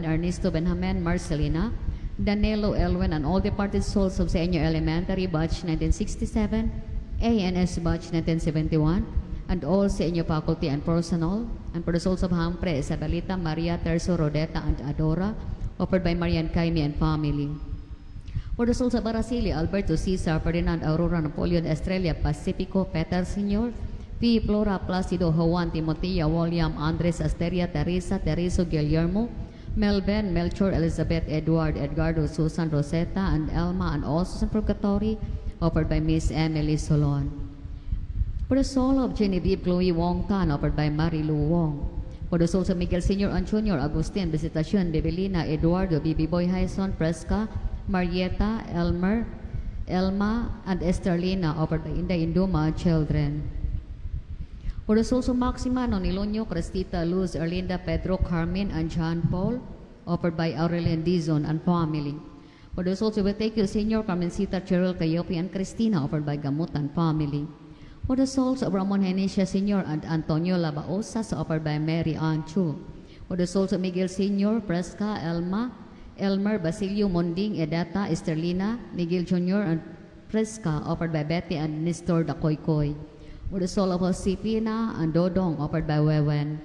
Ernesto Benjamin Marcelina, Danilo Elwin, and all departed souls of Senior Elementary Batch 1967, ANS Batch 1971, and all Senior faculty and personnel, and for the souls of Hampre, Isabelita, Maria, Terzo, Rodetta, and Adora, offered by Marian Caime and family. For the souls of Araceli, Alberto, Cesar, Ferdinand, Aurora, Napoleon, Estrella, Pacifico, Peter, Sr., P. Flora, Placido, Juan, Timotea, William, Andres, Asteria, Teresa, Tereso, Guillermo, Melvin, Melchor, Elizabeth, Edward, Edgardo, Susan, Rosetta, and Elma, and also in purgatory, offered by Miss Emily Solon. For the soul of Genevieve Chloe Wong Tan, offered by Marilu Wong. For the souls of Miguel Sr. and Jr., Agustin, Visitacion, Bebelina, Eduardo, Bibi Boy Hyson, Fresca, Marietta, Elmer, Elma, and Esterlina, offered by Inday Induma children. For the souls of Maximano, Nilonio, Cristita, Luz, Erlinda, Pedro, Carmen, and John Paul, offered by Aurelian Dizon and family. For the souls of Etequio Sr., Carmencita, Cheryl, Cayopi, and Cristina, offered by Gamut and family. For the souls of Ramon Henesia Sr. and Antonio Labaosas, offered by Mary Ann Chu. For the souls of Miguel Sr., Fresca, Elma, Elmer, Basilio, Monding, Edata, Esterlina, Miguel Jr., and Fresca, offered by Betty and Nestor Dakoykoy. For the soul of Josepina and Dodong, offered by Wewen.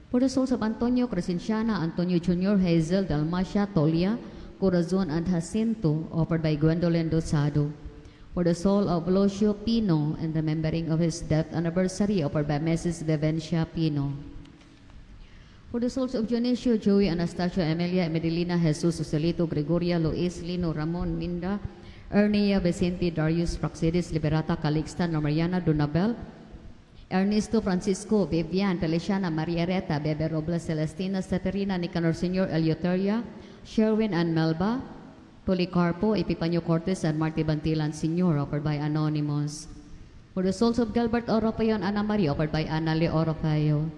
For the souls of Antonio Crescenciana, Antonio Jr., Hazel, Dalmacia, Tolia, Corazon, and Jacinto, offered by Gwendolyn Dosado. For the soul of Lucio Pino, and remembering of his death anniversary, offered by Mrs. Vivencia Pino. For the souls of Dionisio, Joey, Anastasio, Emilia, Emelina, Jesus, Joselito, Gregoria, Luis, Lino, Ramon, Minda, Ernia, Vicente, Darius, Praxidis, Liberata, Calixta, Mariana, Donabel, Ernesto, Francisco, Vivian, Feliciana, Maria Reta, Bebe Robles, Celestina, Seferina, Nicanor Sr., Eleuteria, Sherwin and Melba, Policarpo, Epipanio Cortes, and Marty Bantilan Sr., offered by Anonymous. For the souls of Gilbert Oropayo and Ana Maria, offered by Anali Oropayo.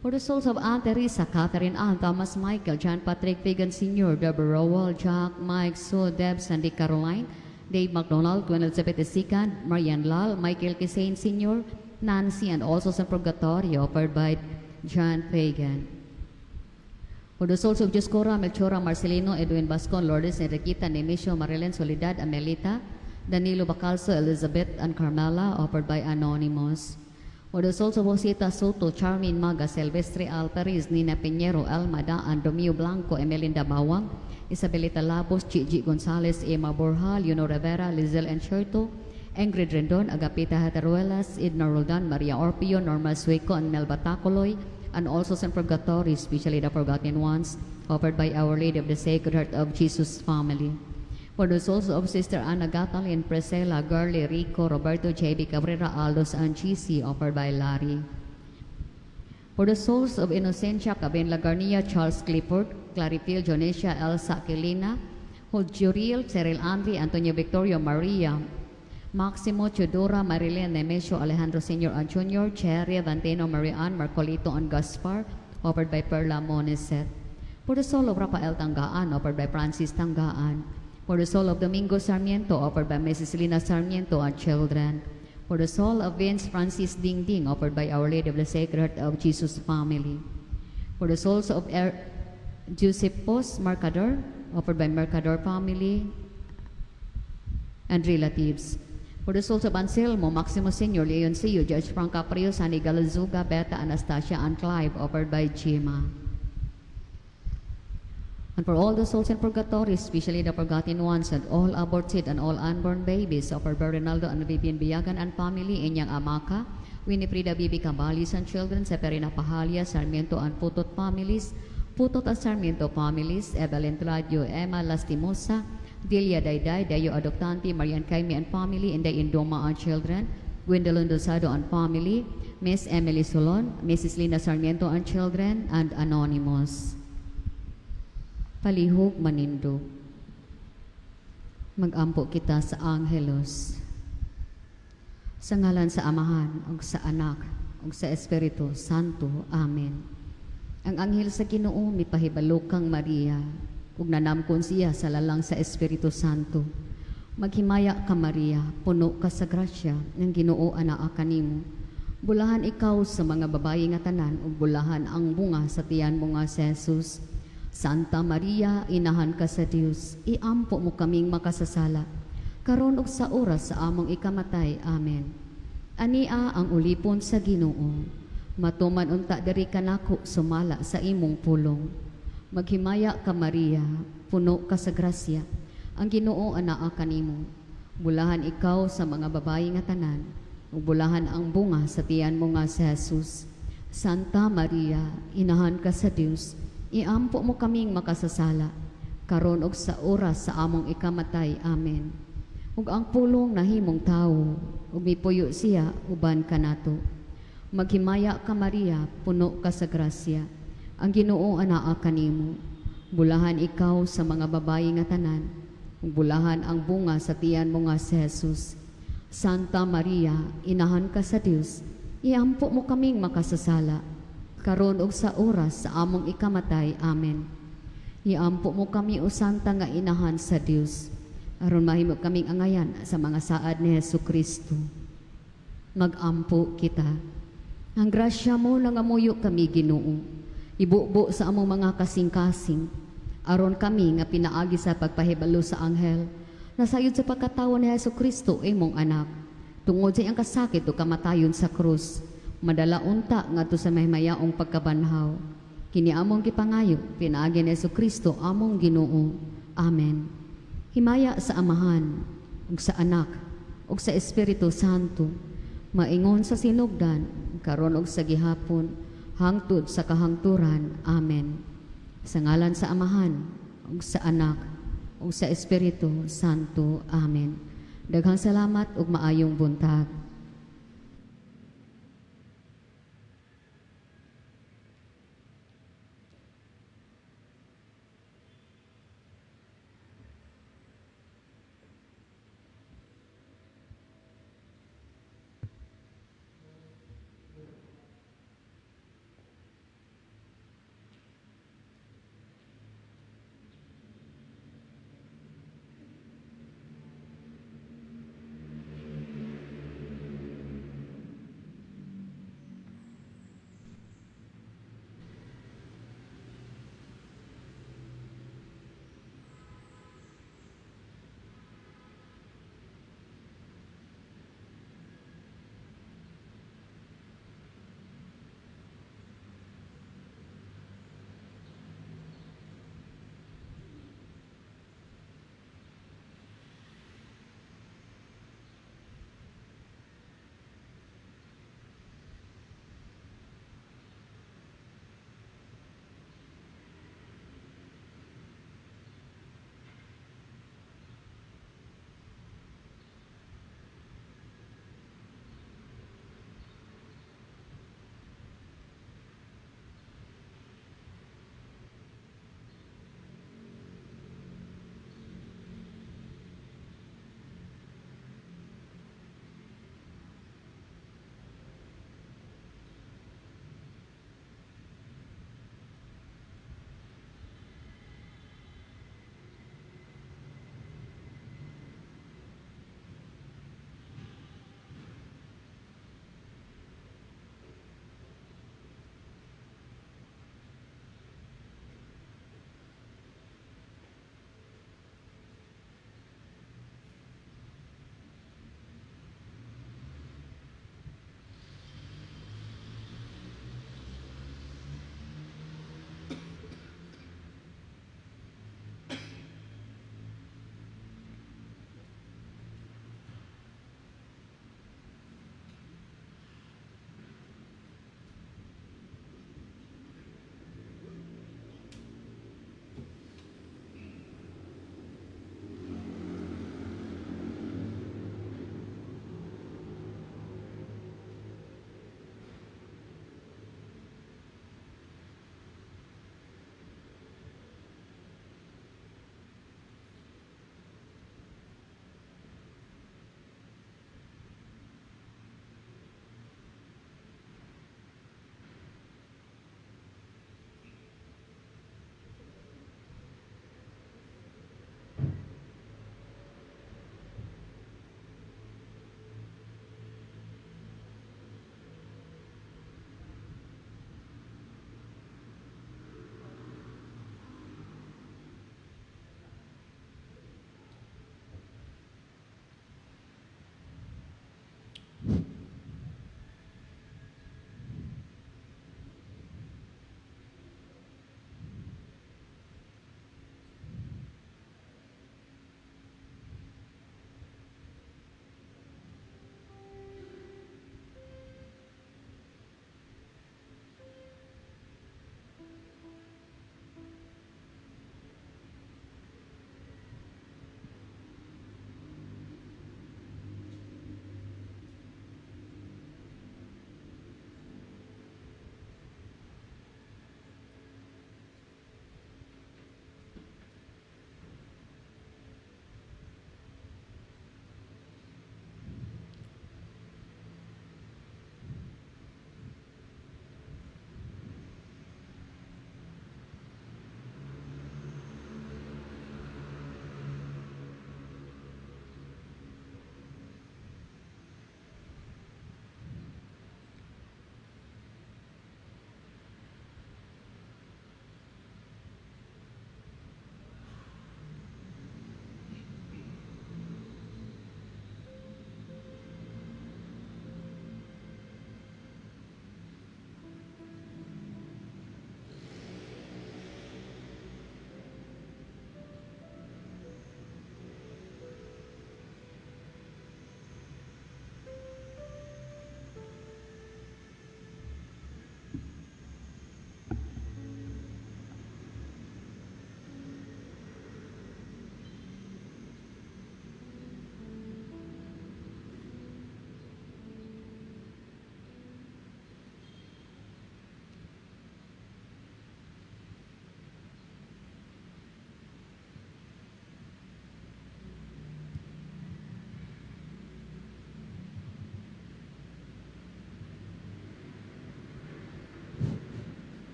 For the souls of Aunt Teresa, Catherine Ann, Thomas Michael, John Patrick Fagan Sr., Deborah Rowell, Jack, Mike, Sue, Deb, Sandy Caroline, Dave McDonald, Gwen Elizabeth Isican, Marian Lal, Michael Kisain Sr., Nancy, and also sa Purgatorio, offered by John Fagan. For the souls of Juscora, Melchora, Marcelino, Edwin Bascon, Lourdes, Enriqueta, Nemesio, Marilyn, Soledad, Amelita, Danilo Bacalso, Elizabeth, and Carmela, offered by Anonymous. For the souls of Josita Soto, Charmin Maga, Silvestre Alperiz, Nina Piñero, Almada, and Romeo Blanco, Emelinda Bawang, Isabelita Labos, Gigi Gonzalez, Emma Borja, Leonor Rivera, Lizelle Encherto, Ingrid Rendon, Agapita Hataruelas, Edna Roldan, Maria Orpio, Norma Sueco, and Mel Batacoloy, and also some purgatory, especially the forgotten ones, offered by Our Lady of the Sacred Heart of Jesus family. For the souls of Sister Ana Gatalin, Priscilla, Gurley, Rico, Roberto, J.B. Cabrera, Aldos, and GC, offered by Larry. For the souls of Innocencia, Cabin Lagarnia, Charles Clifford, Clarifil, Jonesia, Elsa, Aquilina, Juriel, Cyril Andre, Antonio Victorio, Maria, Maximo, Teodora, Marilyn, Nemesio, Alejandro Sr. and Jr., Cherry, Vanteno, Marian, Marcolito, and Gaspar, offered by Perla Moniset. For the soul of Rafael Tanggaan, offered by Francis Tanggaan. For the soul of Domingo Sarmiento, offered by Mrs. Lina Sarmiento and children. For the soul of Vince Francis Ding Ding, offered by Our Lady of the Sacred Heart of Jesus family. For the souls of Giuseppos Mercador, offered by Mercador family and relatives. For the souls of Anselmo, Maximo Sr., Leon Sio, Judge Frank Caprio, Sandy Galazuga, Beta, Anastasia, and Clive, offered by Chima. And for all the souls in purgatory, especially the forgotten ones, and all aborted and all unborn babies, offered by Ronaldo and Vivian Biagan and family, Inyang Amaka, Winifrida Bibi Cabalis and children, Severina Pahalia, Sarmiento and Putot families, Putot and Sarmiento families, Evelyn Tladio, Emma Lastimosa, Delia Dayday, Dayo Adoptanti, Marian Caime and family, Inday Indoma and children, Gwendolyn Dosado and family, Miss Emily Solon, Mrs. Lina Sarmiento and children, and Anonymous. Palihog manindog. Mag-ampo kita sa Angelos. Sa ngalan sa Amahan, ug sa Anak, ug sa Espiritu Santo. Amen. Ang anghel sa Ginoo mipahibalo kang Maria, ug nanamkon siya sa lalang sa Espiritu Santo. Maghimaya ka Maria, puno ka sa grasya, ng Ginoo anaa kanimo. Bulahan ikaw sa mga babayi nga tanan, ug bulahan ang bunga sa tiyan mo nga si Jesus. Santa Maria, inahan ka sa Dios, iampo mo kaming makasasala, karon ug sa oras sa among ikamatay. Amen. Ania ang ulipon sa Ginoo, matuman unta diri kanako sumala sa imong pulong. Maghimaya ka Maria, puno ka sa grasya, ang Ginoo anaa kanimo. Bulahan ikaw sa mga babayi nga tanan, ug bulahan ang bunga sa tiyan mo nga si Jesus. Santa Maria, inahan ka sa Dios, iampo mo kaming makasasala, karon ug sa oras sa among ikamatay. Amen. Ug ang pulong nahimong tawo, ug mipuyo siya uban kanato. Maghimaya ka Maria, puno ka sa grasya, ang Ginoo anaa kanimo. Bulahan ikaw sa mga babayi nga tanan, ug bulahan ang bunga sa tiyan mo nga si Jesus. Santa Maria, inahan ka sa Dios, iampo mo kaming makasasala, karon ug sa oras sa among ikamatay. Amen. Iampo mo kami o Santa nga inahan sa Dios, aron mahimo kaming angayan sa mga saad ni Jesucristo. Magampo kita. Ang grasya mo nangamuyo kami Ginoo, ibubo sa among mga kasing-kasing, aron kami nga pinaagi sa pagpahibalo sa anghel, nasayod sa pagkatawo ni Jesucristo imong anak, tungod sa iyang kasakit o kamatayon sa krus, madala unta ngadto sa mahimayaong pagkabanhaw. Kini among gipangayo, pinaagi ni Jesucristo among Ginoo. Amen. Himaya sa Amahan, ug sa Anak, ug sa Espiritu Santo, maingon sa sinugdan, karon ug sa gihapon, hangtod sa kahangturan. Amen. Sa ngalan sa Amahan, ug sa Anak, ug sa Espiritu Santo. Amen. Daghang salamat ug maayong buntag.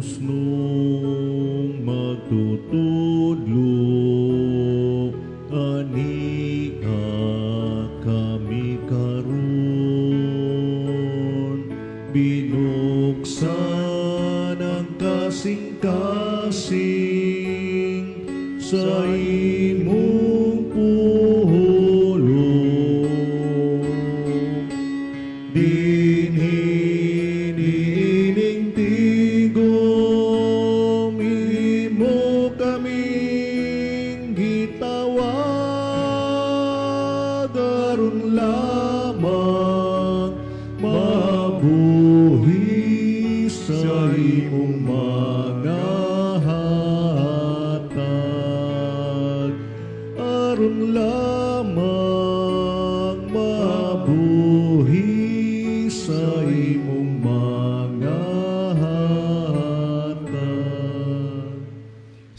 husnong magtutudlo, ania kami karon. Binuksan ang kasing-kasing sa imong pulong. Dinhinining tigom, imo kaming gitawag, aron lamang mabuhi sa imong mga hatag, aron lamang mabuhi sa imong mga hatag.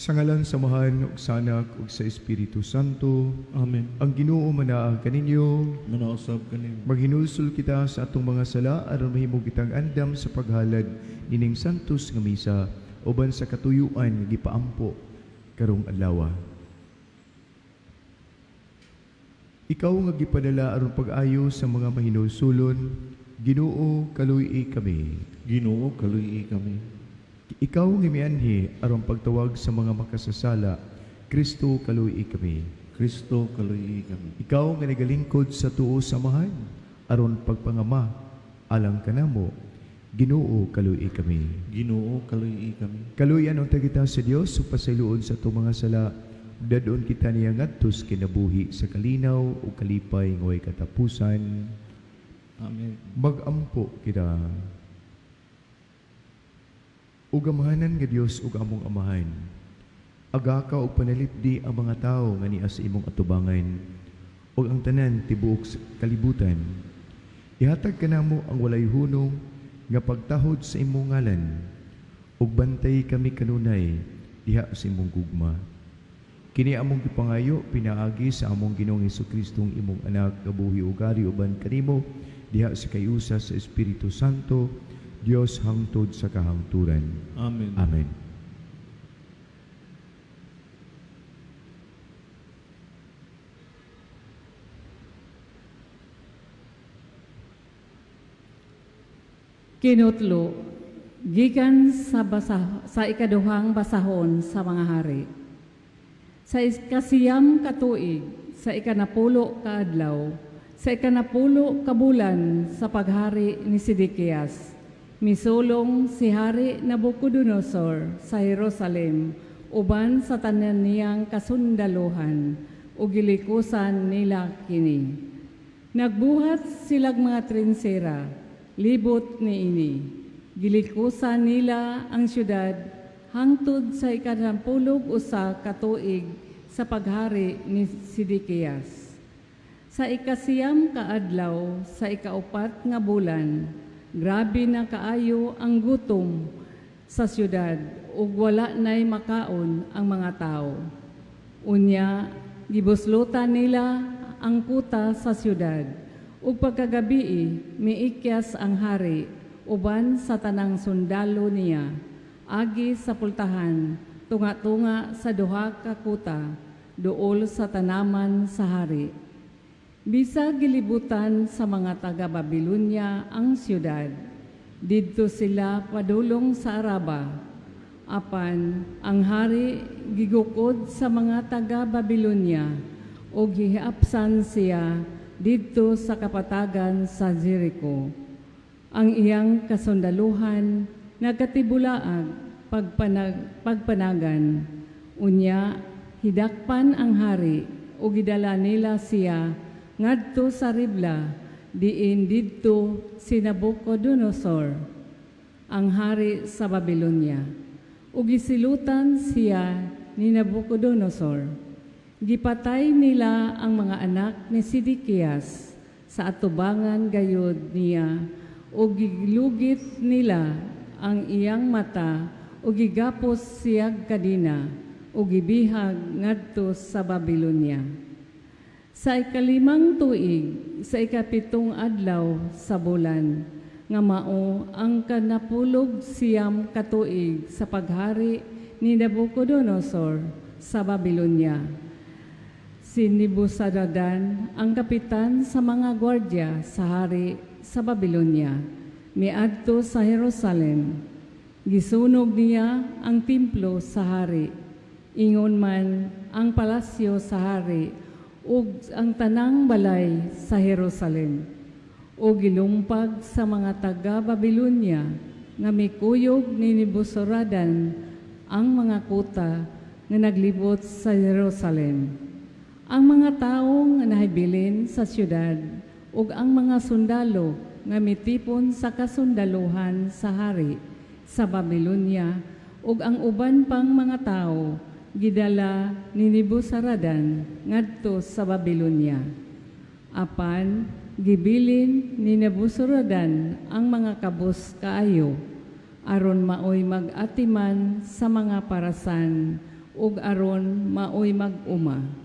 Sa ngalan samahan ug sa Anak ug sa Espiritu Santo, Amen. ang Ginoo manaag kaninyo, Manausab kanin. maghinulsol kita sa atong mga sala aron mahimo kitang andam sa paghalad nining santos nga misa uban sa katuyuan nga gipaampo karong adlaw. Ikaw nga gipadala aron pag-ayo sa mga mahinulsulon, Ginoo kaluy kami. Ginoo kaluy kami. Ikaw nga mianhi aron pagtawag sa mga makasasala, Kristo kaluy kami. Kristo kaluy kami. Ikaw nga nagalingkod sa tuo samahan aron pagpangama alang kanamo, Ginoo kaluy kami. Ginoo kaluy kami. Kaluyan ang tagita sa Dios ug pasayloon sa atong mga sala. Dadon kita niya ngadtos kinabuhi sa kalinaw ug kalipay nga way katapusan. Amen. Magampo kita. Ug amahanan nga Dios ug among amahan. Agaka ug panalitdi ang mga tawo nga niya sa imong atubangan ug ang tanan tibuok sa kalibutan. Ihatag kanamo ang walay hunong nga pagtahod sa imong ngalan ug bantay kami kanunay diha sa imong gugma. Kini among gipangayo pinaagi sa among Ginoong Hesukristo imong anak kabuhi ug ari uban kanimo diha sa kayusa sa Espiritu Santo, Dios hangtod sa kahangturan. Amen. Amen. Kinutlo, gikan sa ikaduhang basahon sa mga hari. Sa ikasiyam katuig, sa ikanapulo kaadlaw, sa ikanapulo kabulan sa paghari ni Sidekias, misulong si Hari Nabucodonosor sa Jerusalem uban sa tanan niyang kasundaluhan o gilikusan nila kini. Nagbuhat silag mga trinsera, libot niini. Gilikusan nila ang syudad hangtod sa ikanampulog usa katuig sa paghari ni Sidekias. Sa ikasiyam kaadlaw sa ikaupat nga bulan, grabe na kaayo ang gutom sa syudad ug wala nay makaon ang mga tao. Unya, gibuslutan nila ang kuta sa syudad ug pagkagabi miikyas ang hari uban sa tanang sundalo niya agi sa pultahan tunga-tunga sa duha ka kuta duol sa tanaman sa hari. Bisag gilibutan sa mga taga-Babilonya ang siyudad. Didto sila padulong sa Araba. Apan ang hari gigukod sa mga taga-Babilonya o gihiapsan siya didto sa kapatagan sa Jericho. Ang iyang kasundaluhan nagkatibulaag pagpanagan. Unya, hidakpan ang hari o gidala nila siya ngadto sa Ribla, diin didto si Nabucodonosor, ang hari sa Babilonya. Ug gisilutan siya ni Nabucodonosor. Gipatay nila ang mga anak ni Sidekias sa atubangan gayud niya ug gilugit nila ang iyang mata ug gigapos siyag kadina ug gibihag ngadto sa Babilonya. Sa ikalimang tuig, sa ikapitong adlaw sa bulan, nga mao ang kanapulog siyam katuig sa paghari ni Nabucodonosor sa Babylonia. Si Nebuzaradan ang kapitan sa mga gwardya sa hari sa Babylonia, miadto sa Jerusalem. Gisunog niya ang templo sa hari, ingon man ang palasyo sa hari, ug ang tanang balay sa Jerusalem. O gilumpag sa mga taga-Babylonia nga mikuyog ni Nebuzaradan ang mga kuta nga naglibot sa Jerusalem. Ang mga tao nga nahibilin sa syudad ug ang mga sundalo nga mitipon sa kasundaluhan sa hari sa Babylonia ug ang uban pang mga tao gidala ni Nebuzaradan ngadto sa Babylonia. Apan gibilin ni Nebuzaradan ang mga kabus kaayo aron maoy mag-atiman sa mga parasan ug aron maoy mag-uma.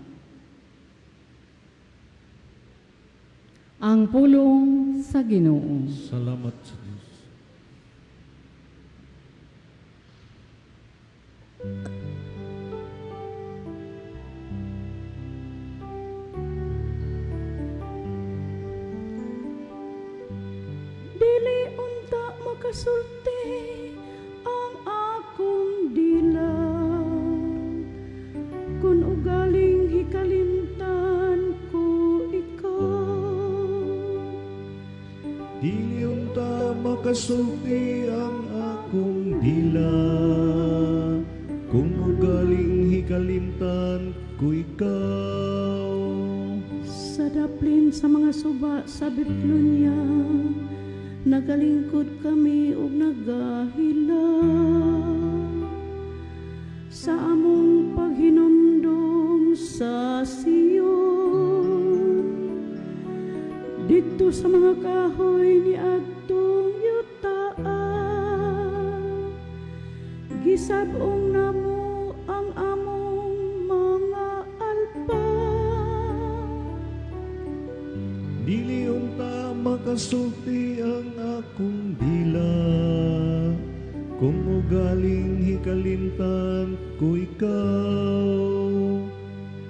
Ang pulong sa Ginoo. Salamat sa Diyos. Dili unta makasulti ang akong dila, kun ugaling hikalimtan ko ikaw. Dili unta makasulti ang akong dila, kung ugaling hikalimtan ko ikaw. Sa daplin sa mga suba sa Biblonia, nagalingkod kami ug nagahila sa among paghinumdum sa Sion. Dito sa mga kahoy ni adtong yutaan, gisab-ong namo ang among mga alpa. Dili unta makasulti ang akong dila, kung ugaling hikalimtan ko ikaw.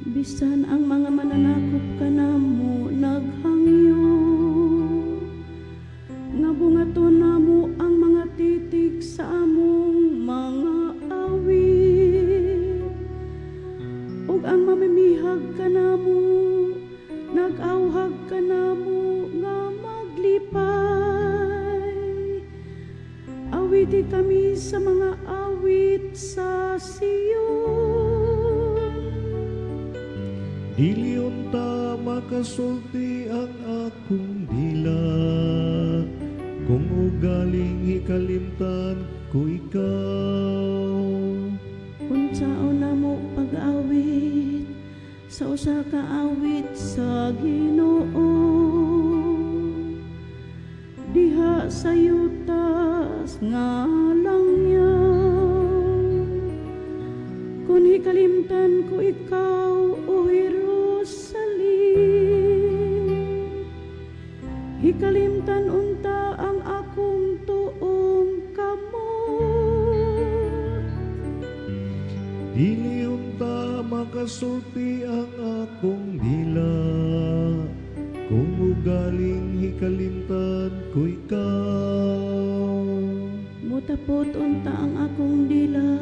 Bisan ang mga mananakop kanamo naghangyo, nga bungaton namo ang mga titig sa among mga awit, ug ang mamimihag kanamo nag-awhag kanamo nga maglipay. Awiti kami sa mga awit sa Sion. Dili unta makasulti ang akong dila, kung ugaling hikalimtan ko ikaw. Unsaon namo pag-awit sa usa ka awit sa Ginoo, diha sa yutas nga langyaw. Kun hikalimtan ko ikaw, o Jerusalem, hikalimtan unta ang akong tuong kamot. Dili unta makasulti ang akong dila, kung ugaling hikalimtan ko ikaw. Mutapot unta ang akong dila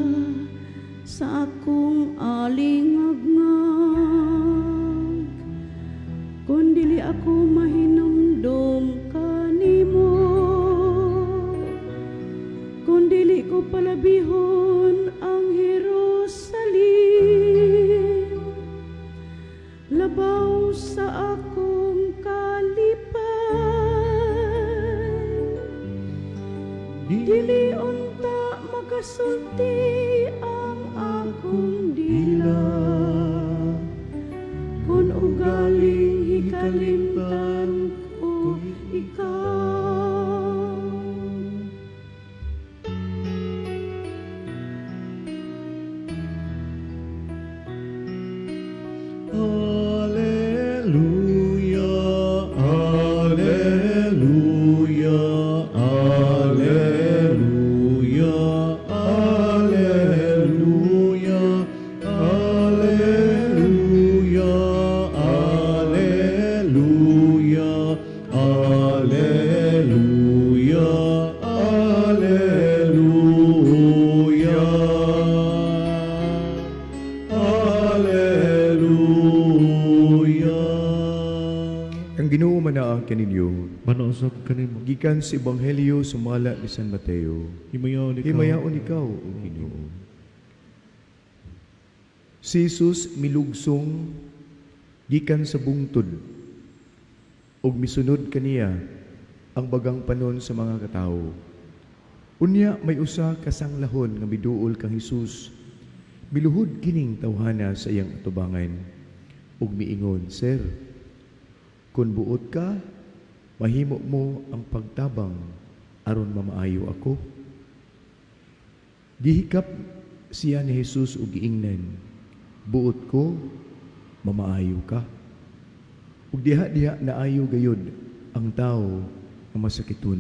sa akong alingagngag, kun dili ako mahinumdum kanimo, kun dili ko palabihon ang Jerusalem, labaw sa akong kalipay. Dili unta makasulti ang akong dila, kun ugaling hikalimtan ko ikaw. Alleluia, alleluia, ana kaninyo. Manausap kanimo. Gikan sa Ebanghelyo sumala ni San Mateo. Himayaon ikaw. Himayaon ikaw, o Ginoo. Si Jesus milugsong gikan sa bungtod ug misunod kaniya ang bagang panon sa mga katawo. Unya may usa ka sanglahon nga miduol kang Hesus. Miluhod kining tawhana sa iyang atubangan ug miingon, Sir, kun buot ka, mahimo mo ang pagtabang aron mamaayo ako. Gihikap siya ni Jesus ug giingnan, buot ko, mamaayo ka. Ug diha-diha naayo gayud ang tao nga masakiton.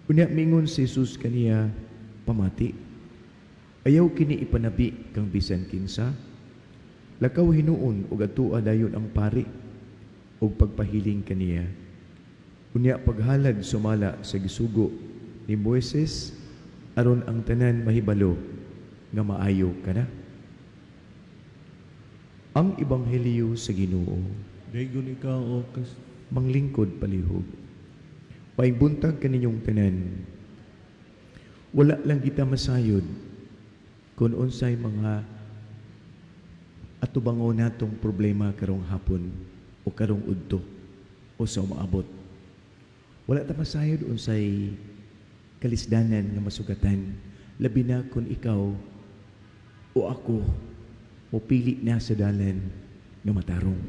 Unya mingon si Jesus kaniya, pamati. Ayaw kini ipanabi kang bisan kinsa. Lakaw hinuon ug atua dayon ang pari ug pagpahiling kaniya. Unya paghalad sumala sa gisugo ni Moises aron ang tanan mahibalo nga maayo kana. Ang Ebanghelyo sa Ginoo. Daygon ikaw o Manglingkod palihog. Maing buntag kaninyong tanan. Wala lang kita masayod kung unsay mga atubango natong problema karong hapon o karong udto o sa umaabot. Wala ta masayod unsay kalisdanan nga masugatan, labi na kung ikaw o ako mopili na sa dalan nga matarong.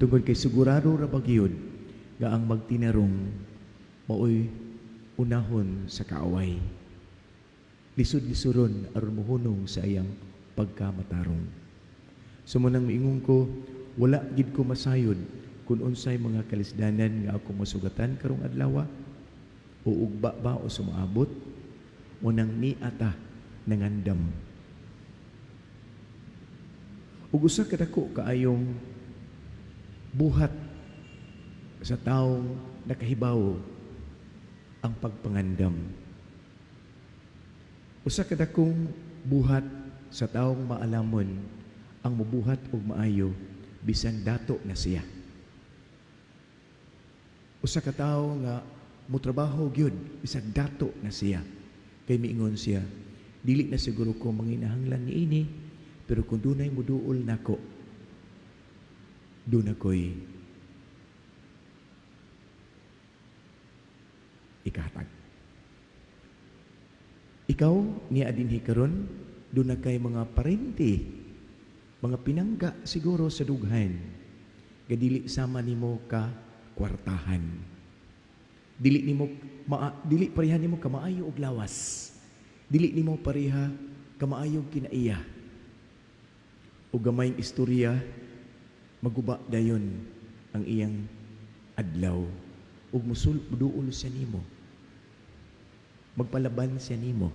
Tungkol kay sigurado ra bagyod nga ang magtinarong maoy unahon sa kaaway. Lisod-lisuron aron mohunong sa iyang pagkamatarong. Sumunang miingon ko, wala gid ko masayod kung unsay mga kalisdanan nga ako masugatan karong adlaw o ugba ba o sumaabot o nang niata nangandam. Ug usa ka dako kaayong buhat sa taong nakahibaw ang pagpangandam. Usa ka dakong buhat sa taong maalamon ang mabuhat og maayo bisan dato na siya. Usa ka tawo nga motrabaho gyud bisan dato na siya. Kay miingon siya, dili na siguro ko manginahanglan niini, pero kung dunay muduol nako, doon ako'y ikahatag. Ikaw, ni adinhi karon, doon na kay mga parente, mga pinangga siguro sa dughan, gadili sama nimo ka kwartahan. Dili pareha nimo ka maayo og lawas. Dili nimo pareha ka maayo kinaiya. O gamayng istorya, maguba dayon ang iyang adlaw ug muduol siya nimo. Magpalaban siya nimo.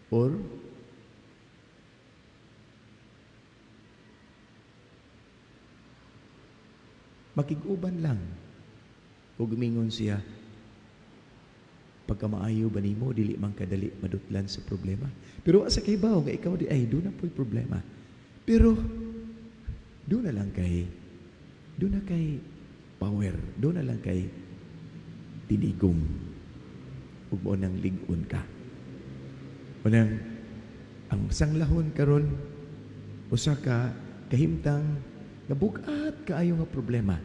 Or makig-uban lang. Ug mingon siya, pagka maayo ba nimo dili man kadali madutlan sa problema. Pero asa kay bawo nga ikaw di ay do na po'y problema. Pero do na lang kay power, do na lang kay tinigom. Ug mo nang lig-on ka. Unang ang sanglahon karon usa ka kahimtang nabugat kaayo nga problema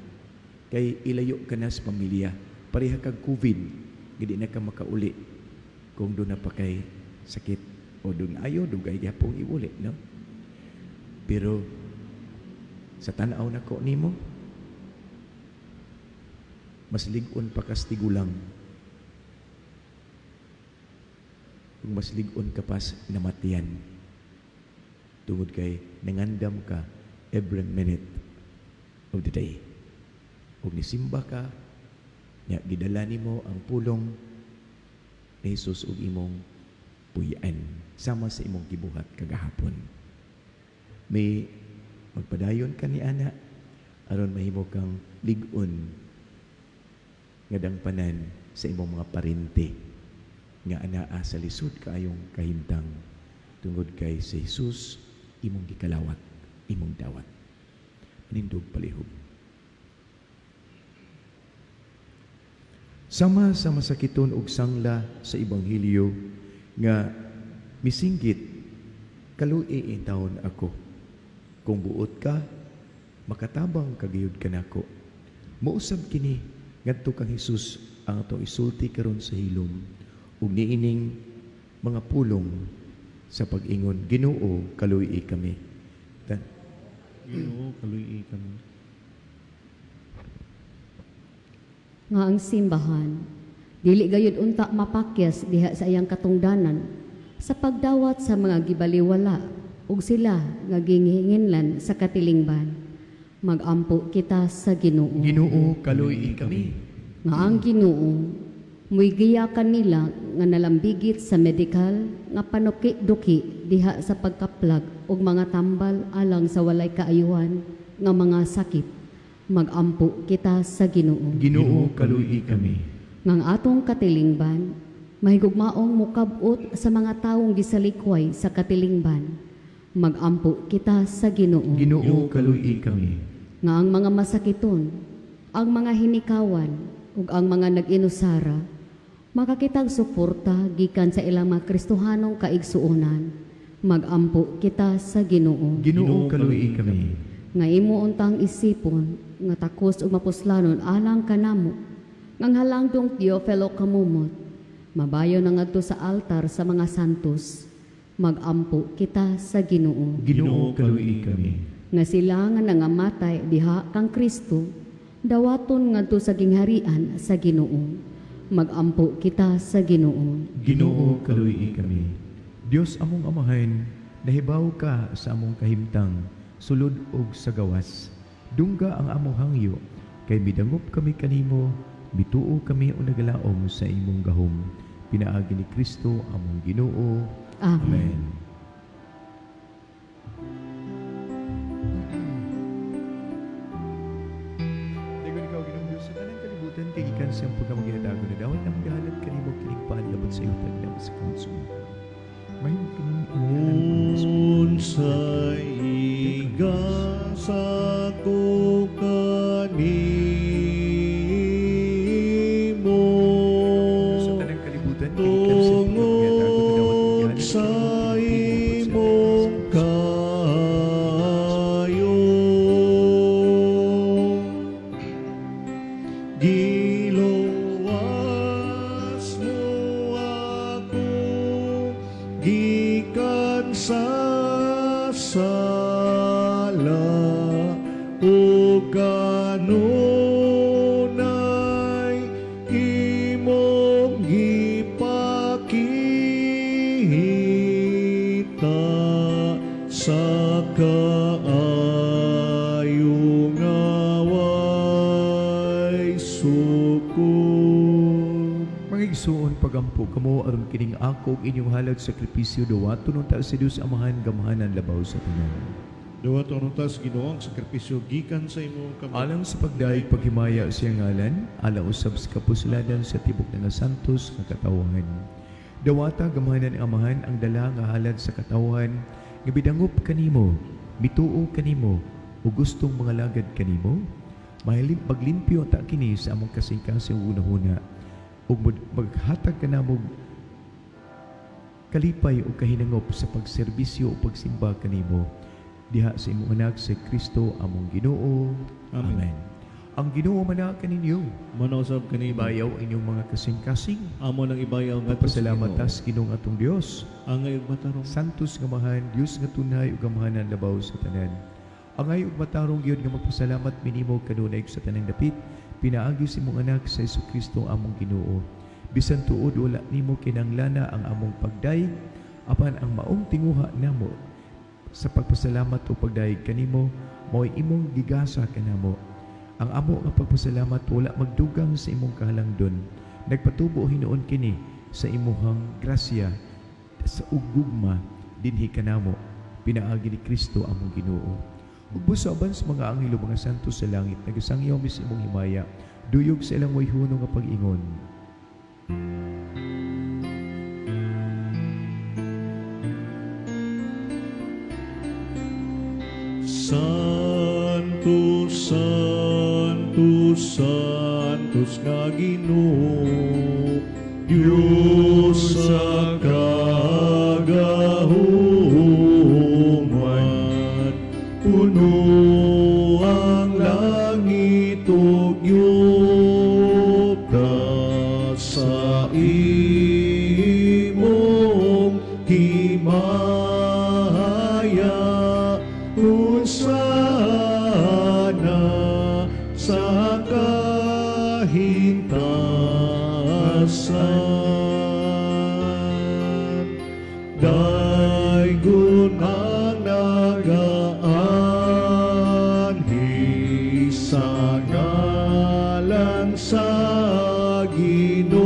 kay ilayo ka na sa pamilya, pareha kag COVID, gidi na ka makauli kung doon na pa kay sakit o doon ayo dugay gyapong iuli, no? Pero sa tanaw nako nimo, mas lig-on pa kas tigulang. Kung mas lig-on ka pas namatian, tungod kay nangandam ka every minute of the day. Ug nisimba ka, nya gidala nimo ang pulong ni Jesus ug imong puy-an sama sa imong gibuhat kagahapon. May magpadayon ka ni ana aron mahimo kang lig-on nga dangpanan sa imong mga parente nga anaa sa lisod kaayong kahimtang tungod kay si Jesus imong gikalawat, imong dawat. Manindog palihog. Sama sa masakiton ug sangla sa ebanghelyo nga misinggit kaluoy taon ako. Kung buot ka, makatabang kagayud kanako. Mousab kini ngadto kang Hesus ang atong isulti karon sa hilom ug niining mga pulong sa pag-ingon, Ginoo kaluoy kami. Ginoo kaluoy kami. Nga ang simbahan, dili gayud unta mapakyas diha sa iyang katungdanan sa pagdawat sa mga gibaliwala ug sila nga ginginginlan sa katilingban. Magampo kita sa Ginoo. Ginoo kaluoy kami. Nga ang Ginoo muigiyakan nila nga nalambigit sa medikal nga panuki-duki diha sa pagkaplag ug mga tambal alang sa walay kaayuhan nga mga sakit. Magampo kita sa Ginoo. Ginoo kaluoy kami. Ngang atong katilingban, mahigugmaong mukabot sa mga taong gisalikway sa katilingban. Magampo kita sa Ginoo. Ginoo kaluoy kami. Nga ang mga masakiton, ang mga hinikawan, ug ang mga nag-inusara, makakitag suporta gikan sa ilang mga Kristohanong kaigsuonan. Magampo kita sa Ginoo. Ginoo kaluoy kami. Nga imo untang isipon, nga takos ug mapuslanon alang kanamo, ngang halangdong Teofilo kamumot, mabayo na ngadto sa altar sa mga santos. Magampo kita sa Ginoo. Ginoo kaluoy kami. Nga sila nga nangamatay diha kang Kristo, dawaton ngadto sa gingharian sa Ginoo. Magampo kita sa Ginoo. Ginoo kaluoy kami. Dios among amahan, nahibaw ka sa among kahimtang, sulod ug sa gawas. Dungga ang among hangyo, kay midangop kami kanimo, bituo kami o nagalaom sa imong gahom. Pinaagi ni Kristo among Ginoo. Amen. Amen. Dagon ikaw Ginoong Dios sa tanang kalibutan kay ikan siyang pagkamagihatago na dawat na maghahalat kanimo kining panlabot sa iyo tagdam sa konsumo. Mahimo kining Unsay igasa ko kanimo sa tanang kalibutan kay ikan siyang pagkamagihatago na dawat na tungod sa imong kayo giluwas mo ako gikan sa sala o kanunay imong gipakita sa kaayong away sukod. Mga igsuon pagampo kamo aron kining ako ug inyong halad sakripisyo dawaton unta sa Dios amahan gamahanan labaw sa tanan. Dawat onotas Ginoo ang sakripisyo gikan sa imong kamay. Alang sa pagdaig paghimaya sa ngalan, alang usab sa kapusladan sa tibok nga santos nga katawhan. Dawata gamahanan ang amahan ang dala nga halad sa katawhan nga bidangop kanimo, mituo kanimo, o gustong mga lagad kanimo. Mahilig paglimpyo ta kini sa among kasing-kasing una-una ug maghatag kanamo kalipay o kahinangop sa pagserbisyo o pagsimba kanimo diha sa imong anak sa Kristo among Ginoo. Amen. Amen. Ang Ginoo mana kaninyo, Manausab kanimo. ibayaw inyong mga kasing-kasing. Amo nang ibayaw nga Pasalamat tas Ginoong atong Dios. angay ug matarong. Santos nga mahan, Dios nga tunay ug gamahanan labaw sa tanan. Angay ug matarong gyud nga magpasalamat minimo kanunay sa tanang dapit. Pinaagi sa imong anak sa Kristo among Ginoo. Bisan tuod wala nimo kinanglana ang among pagdaig apan ang maong tinguha namo sa pagpasalamat o pagdaig kanimo mao'y imong gigasa kanamo. Ang amo nga pagpasalamat wala magdugang sa imong kahalangdon. Nagpatubo hinuon kini sa imuhang grasya sa ugugma dinhi kanamo. Pinaagi ni Kristo among Ginoo. Ug busaban sa mga anghelo mga santos sa langit nagasangyaw mi sa imong himaya duyog sa ilang way hunong nga pag-ingon. Santo, Santo, Santo, Diyos nga Ginoo, Diyos sa kagahuman, puno ang langit ug yuta sa imong himaya, unsana sa kahintasan. Daygon ang nagaanhi sa ngalan sa Ginoo,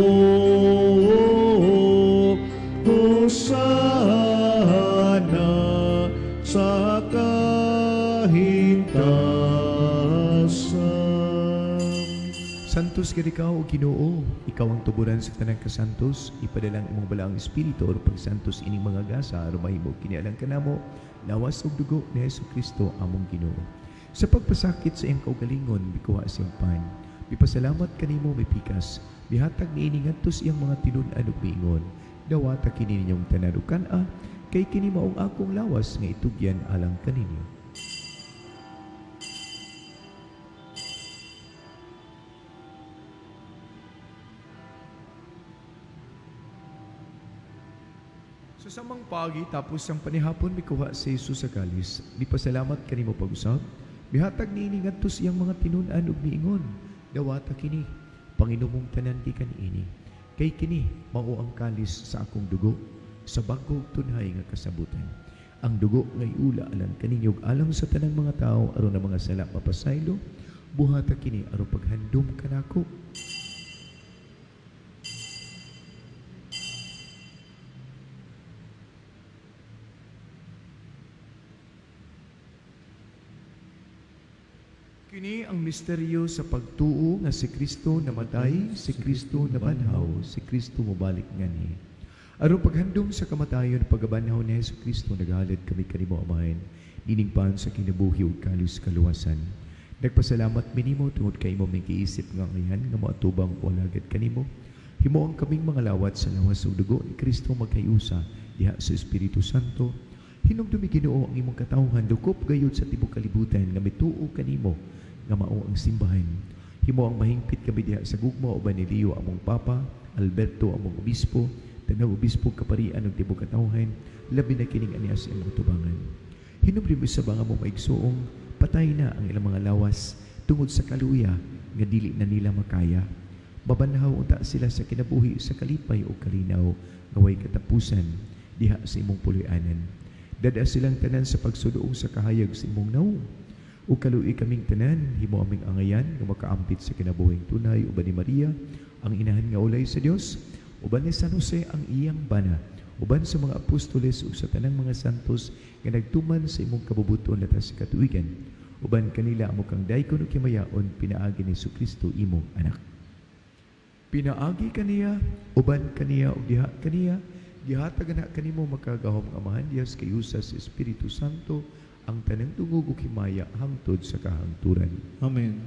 hosana sa kahintasan. Santos ka ikaw, o Ginoo, ikaw ang tuburan sa tanang kasantos, ipadalang imong balaang espiritu o pagsantos ining mga gasa, aron mahimo kinialang kanamo, lawas ug dugo ni Jesucristo among Ginoo. Sa pagpasakit sa iyang kaugalingon, bikuha siyang pan, bipasalamat kanimo may pikas, bihatag ni ini ngadto sa iyang mga tinun-an ug miingon, dawata kini ninyong tanarukan kay kini maong akong lawas nga itugyan alang kaninyo. Sa samang pagi tapos ang panihapon mikuha si Jesus sa kalis, bipasalamat kanimo pag-usab, bihatag niini ngadto sa iyang mga tinun-an ug miingon, dawata kini, Panginomong tanan gikan ini, kay kini mao ang kalis sa akong dugo, sa bag-o ug tunhay nga kasabutan. Ang dugo nga iula alang kaninyo ug alang sa tanang mga tao aron ang mga sala mapasaylo, buhata kini aron paghandom kanako. Kini ang misteryo sa pagtuo nga si Kristo namatay, si Kristo nabanhaw, si Kristo mobalik ngani. Aron paghandom sa kamatayon pagabanhaw ni Jesucristo naghalad kami kanimo amahin, diningpan sa kinabuhi ug kalis kaluwasan. Nagpasalamat minimo tungod kay imo may giisip nga ngayan nga moatubang walagad kanimo. Himo ang kaming mga lawat sa lawas ug dugo ni Kristo magkayusa diha sa Espiritu Santo. Hinumdumi Ginoo ang imong katawhan dukop gayud sa tibuok kalibutan nga mituo kanimo nga mao ang simbahan. Himo ang mahingpit kami diha sa gugma uban ni Leo among Papa, Alberto among obispo, tanang obispo kaparian ug tibuok katawhan, labi na kining aniya sa imong tubangan. Hinumdumi sa banga mong maigsuong patay na ang ilang mga lawas tungod sa kaluya nga dili na nila makaya. Babanhaw unta sila sa kinabuhi sa kalipay o kalinaw nga way katapusan diha sa imong puloy-anan. Dada silang tanan sa pagsudoong sa kahayag sa imong naong. O kaluoy kaming tanan, himo aming angayan nga makaampit sa kinabuhing tunay uban ni Maria, ang inahan nga ulay sa Dios, uban ni San Jose ang iyang bana, uban sa mga apostoles ug sa tanang mga santos nga nagtuman sa imong kabubuton latas sa katuigan, uban kanila amo kang daykon ug himayaon pinaagi ni Jesucristo imong anak. Pinaagi kaniya, uban kaniya ug diha kaniya, gihatag na kanimo makagahom nga amahan Dios kay usa sa Espiritu Santo ang tanang tungog ug himaya hangtod sa kahangturan. Amen.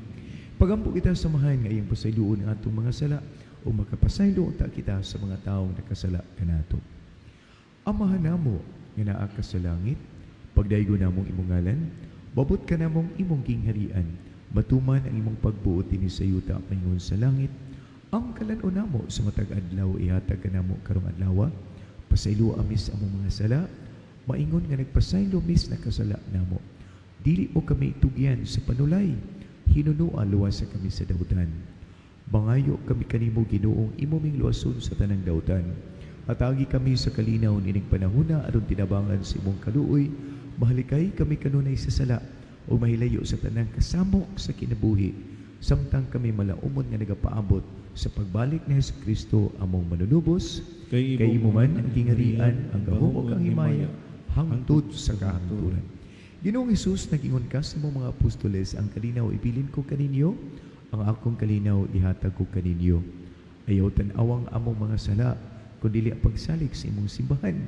Pagampo kita samahan nga iyang pasayloon ang atong mga sala o makapasaylo unta kita sa mga taong nakasala kanato. Amahan namo nga naa ka sa langit, pagdaygo namong imong ngalan, babot ka namong imong gingharian, matuman ang imong pagbuot dinhi sa yuta paingon sa langit. Ang kalan-on namo sa matag adlaw ihatag ka namo karong adlaw, pasaylo amis among mga sala, maingon nga nagpasaylo mis nakasala namo. Dili mo kami itugyan sa panulay, hinunua luwasa kami sa dautan. Bangayo kami kanimo Ginoong imoming luwason sa tanang dautan. Atagi kami sa kalinaw nining panahuna aron tinabangan sa imong kaluoy, mahalikay kami kanunay sa sala o mahilayo sa tanang kasamok sa kinabuhi, samtang kami malaumon nga nagapaabot sa pagbalik ni Jesucristo among manunubos, kay imo man ang gingarian, ang gahom ug ang himaya hangtod sa kahangturan. Ginoong Hesus, nag-ingon ka sa mga apostoles, ang kalinaw ibilin ko kaninyo, ang akong kalinaw ihatag ko kaninyo. Ayaw tan-awang among mga sala, kundi ang pagsalig sa imong simbahan.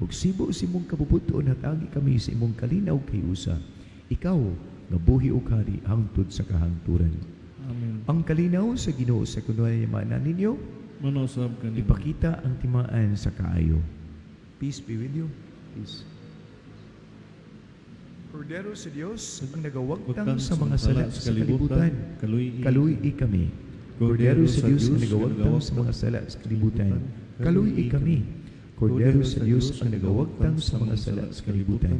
Ug sibo sa imong kabubuton hatagi kami sa imong kalinaw kay usa. Ikaw nga buhi ug hari hangtod sa kahangturan. Amen. Ang kalinaw sa Ginoo sa kunwayamanan ninyo, Manusab kanimo. ipakita ang timaan sa kaayo. Peace be with you. Peace. Kordero sa Diyos, ang nagawagtang sa mga sala sa kalibutan, kaluy kami. Kordero sa Diyos, ang nagawagtang sa mga sala sa kalibutan, kaluy kami. Kordero sa Diyos, ang nagawagtang sa mga sala sa kalibutan,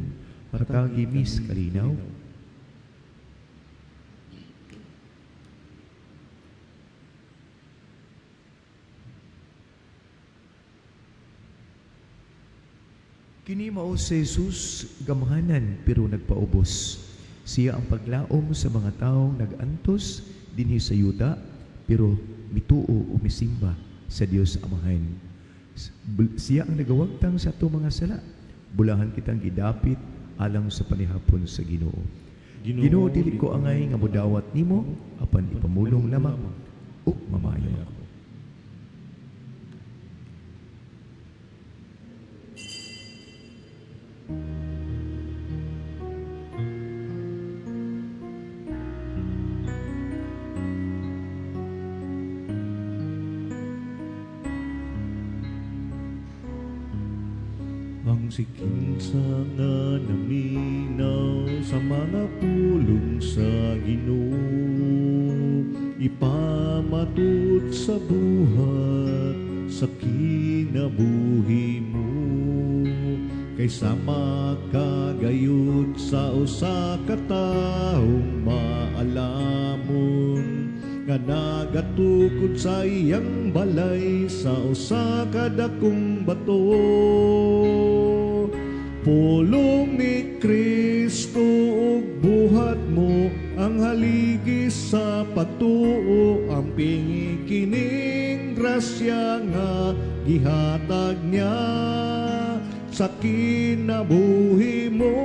hatagi mis kalinaw. Kini mao si Jesus gamhanan pero nagpaubos. Siya ang paglaom sa mga taong nagantos dinhi sa yuta pero mituo o misimba sa Dios Amahan. Siya ang nagawagtang sa ato mga sala. Bulahan kitang gidapit alang sa panihapon sa Ginoo. Ginoo, dili ko angay nga modawat nimo apan ipamulong lamang ug mamayo ako. Ang sikinsa nga naminaw sa mga pulong sa Ginoo, ipamatud sa buhat sa kinabuhi mo, kaysa makagayud sa usa ka taong maalamon nga nagatukod sa iyang balay sa usa ka dakong bato. Pulong ni Kristo ug buhat mo ang haligi sa patuo, ang pingi kining grasya nga gihatag niya sa kinabuhi mo.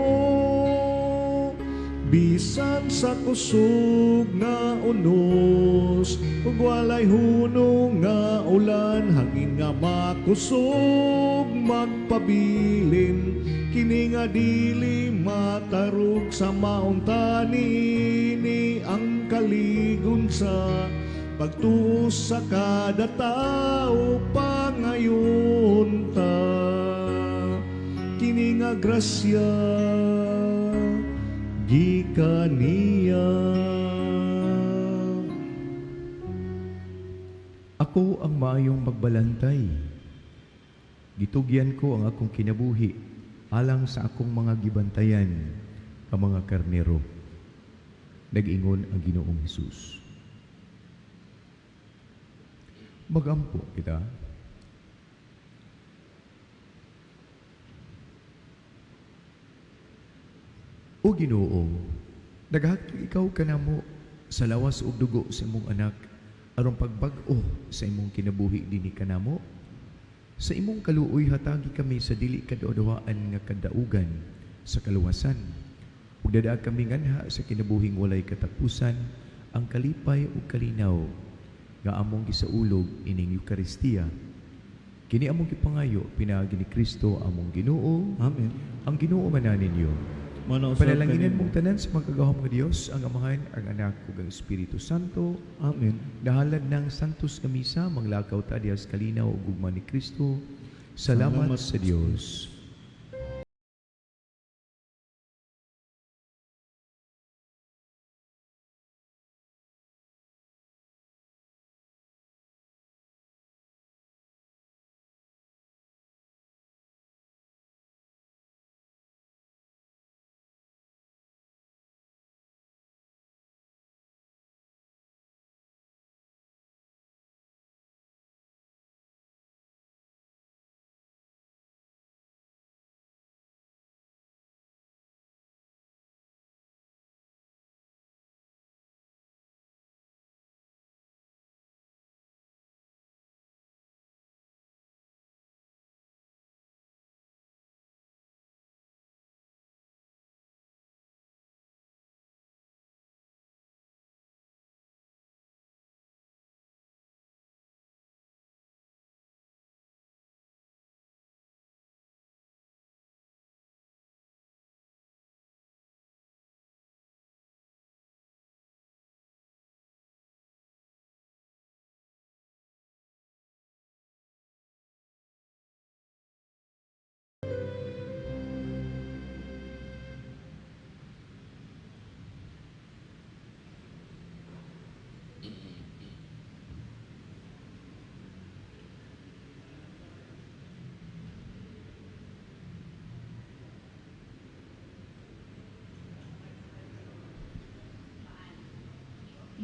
Bisan sa kusog nga unos ug walay hunong nga ulan, hangin nga makusog magpabilin, kini nga dili matarog sa mauntani ni ang kaligon sa pagtuo sa kada tao pangayon ta. Kini nga grasya gikan niya. Ako ang maayong magbalantay. Gitugyan ko ang akong kinabuhi alang sa akong mga gibantayan ang mga karnero. Nag-ingon ang Ginoong Hesus. Magampo kita. O Ginoo, naghatag ikaw kanamo sa lawas ug dugo sa imong anak aron pagbag-o sa imong kinabuhi dinhi kanamo. Sa imong kaluoy hatagi kami sa dili kadawaan nga kadaugan sa kaluwasan. Ug dadaa kami nganha sa kinabuhing walay katapusan ang kalipay ug kalinaw nga among gisaulog ining Eukaristiya. Kini among gipangayo pinaagi ni Kristo among Ginoo. Amen. Ang Ginoo manan ninyo. Manausab Panalanginin kanimo. mong tanan sa magkagahom nga Dios, ang Amahan, ang Anak, ug ang Espiritu Santo. Amen. Dahalad ng Santos nga Misa, manglakaw ta dias kalinaw ug gugma ni Kristo. Salamat sa Dios.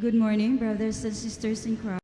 Good morning, brothers and sisters in Christ.